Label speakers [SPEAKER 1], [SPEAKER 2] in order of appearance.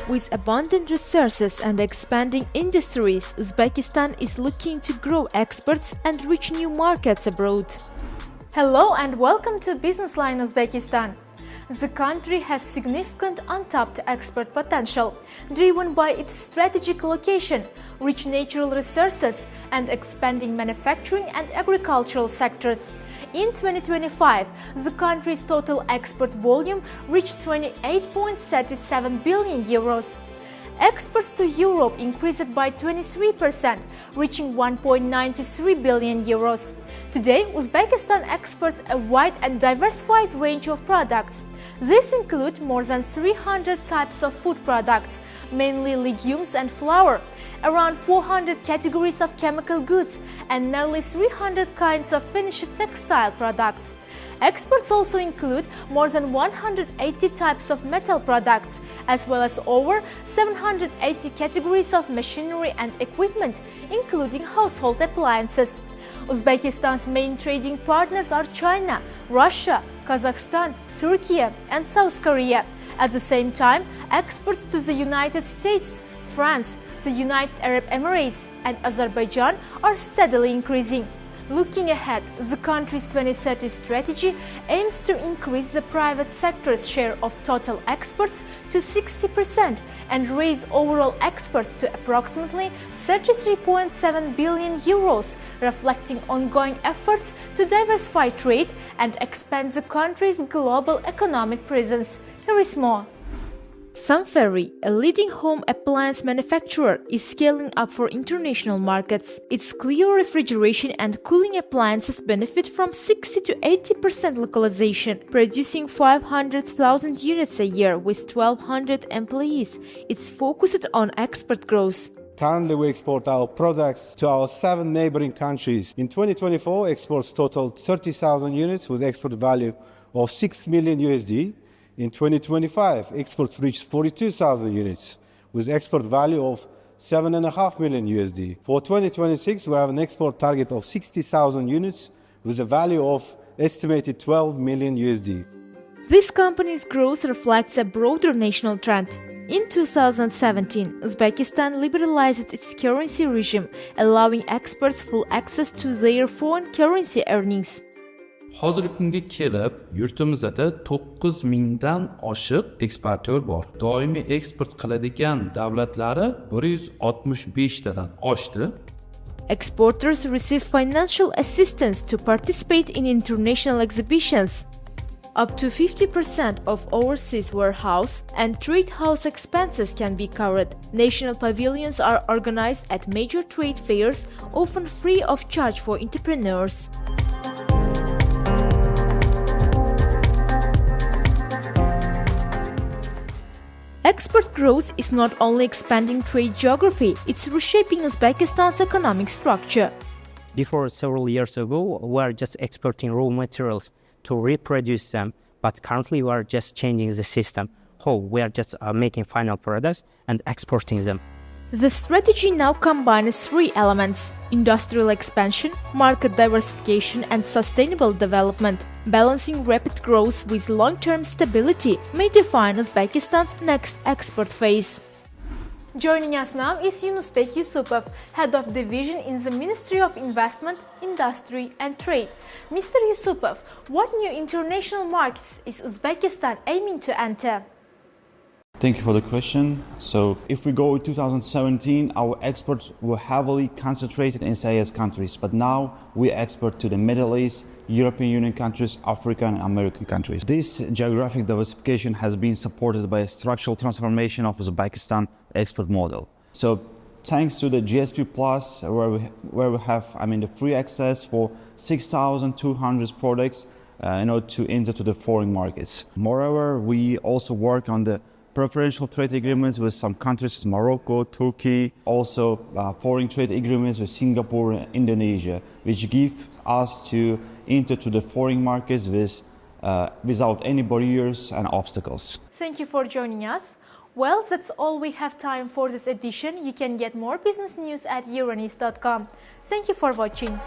[SPEAKER 1] With abundant resources and expanding industries, Uzbekistan is looking to grow exports and reach new markets abroad.
[SPEAKER 2] Hello and welcome to Business Line Uzbekistan. The country has significant untapped export potential, driven by its strategic location, rich natural resources, and expanding manufacturing and agricultural sectors. In 2025, the country's total export volume reached 28.37 billion euros. Exports to Europe increased by 23%, reaching 1.93 billion euros. Today, Uzbekistan exports a wide and diversified range of products. These include more than 300 types of food products, mainly legumes and flour, around 400 categories of chemical goods, and nearly 300 kinds of finished textile products. Exports also include more than 180 types of metal products, as well as over 780 categories of machinery and equipment, including household appliances. Uzbekistan's main trading partners are China, Russia, Kazakhstan, Turkey, and South Korea. At the same time, exports to the United States, France, the United Arab Emirates, and Azerbaijan are steadily increasing. Looking ahead, the country's 2030 strategy aims to increase the private sector's share of total exports to 60% and raise overall exports to approximately 33.7 billion euros, reflecting ongoing efforts to diversify trade and expand the country's global economic presence. Here is more.
[SPEAKER 1] Sunferry, a leading home appliance manufacturer, is scaling up for international markets. Its clear refrigeration and cooling appliances benefit from 60 to 80% localization, producing 500,000 units a year with 1,200 employees. It's focused on export growth.
[SPEAKER 3] Currently, we export our products to our 7 neighboring countries. In 2024, exports totaled 30,000 units with export value of 6 million USD. In 2025, exports reached 42,000 units with export value of 7.5 million USD. For 2026, we have an export target of 60,000 units with a value of estimated 12 million USD.
[SPEAKER 1] This company's growth reflects a broader national trend. In 2017, Uzbekistan liberalized its currency regime, allowing exports full access to their foreign currency earnings.
[SPEAKER 4] Hozirgi kunga kelib, yurtimizda 9 mingdan oshiq eksportyor bor. Doimiy eksport qiladigan davlatlari 165 tadan oshdi.
[SPEAKER 1] Exporters receive financial assistance to participate in international exhibitions. Up to 50% of overseas warehouse and trade house expenses can be covered. National pavilions are organized at major trade fairs, often free of charge for entrepreneurs. Export growth is not only expanding trade geography, it's reshaping Uzbekistan's economic structure.
[SPEAKER 5] Before several years ago, we were just exporting raw materials to reproduce them, but currently we are just changing the system. We are just making final products and exporting them.
[SPEAKER 1] The strategy now combines 3 elements: industrial expansion, market diversification, and sustainable development. Balancing rapid growth with long-term stability may define Uzbekistan's next export phase.
[SPEAKER 2] Joining us now is Yunusbek Yusupov, Head of Division in the Ministry of Investment, Industry and Trade. Mr. Yusupov, what new international markets is Uzbekistan aiming to enter?
[SPEAKER 6] Thank you for the question. So if we go to 2017, our exports were heavily concentrated in CIS countries, but now we export to the Middle East, European Union countries, African and American countries. This geographic diversification has been supported by a structural transformation of Uzbekistan export model. So thanks to the GSP Plus, where we have the free access for 6,200 products to enter to the foreign markets. Moreover, we also work on the preferential trade agreements with some countries, Morocco, Turkey, also foreign trade agreements with Singapore and Indonesia, which give us to enter to the foreign markets without any barriers and obstacles.
[SPEAKER 2] Thank you for joining us. Well, that's all we have time for this edition. You can get more business news at euronews.com. Thank you for watching.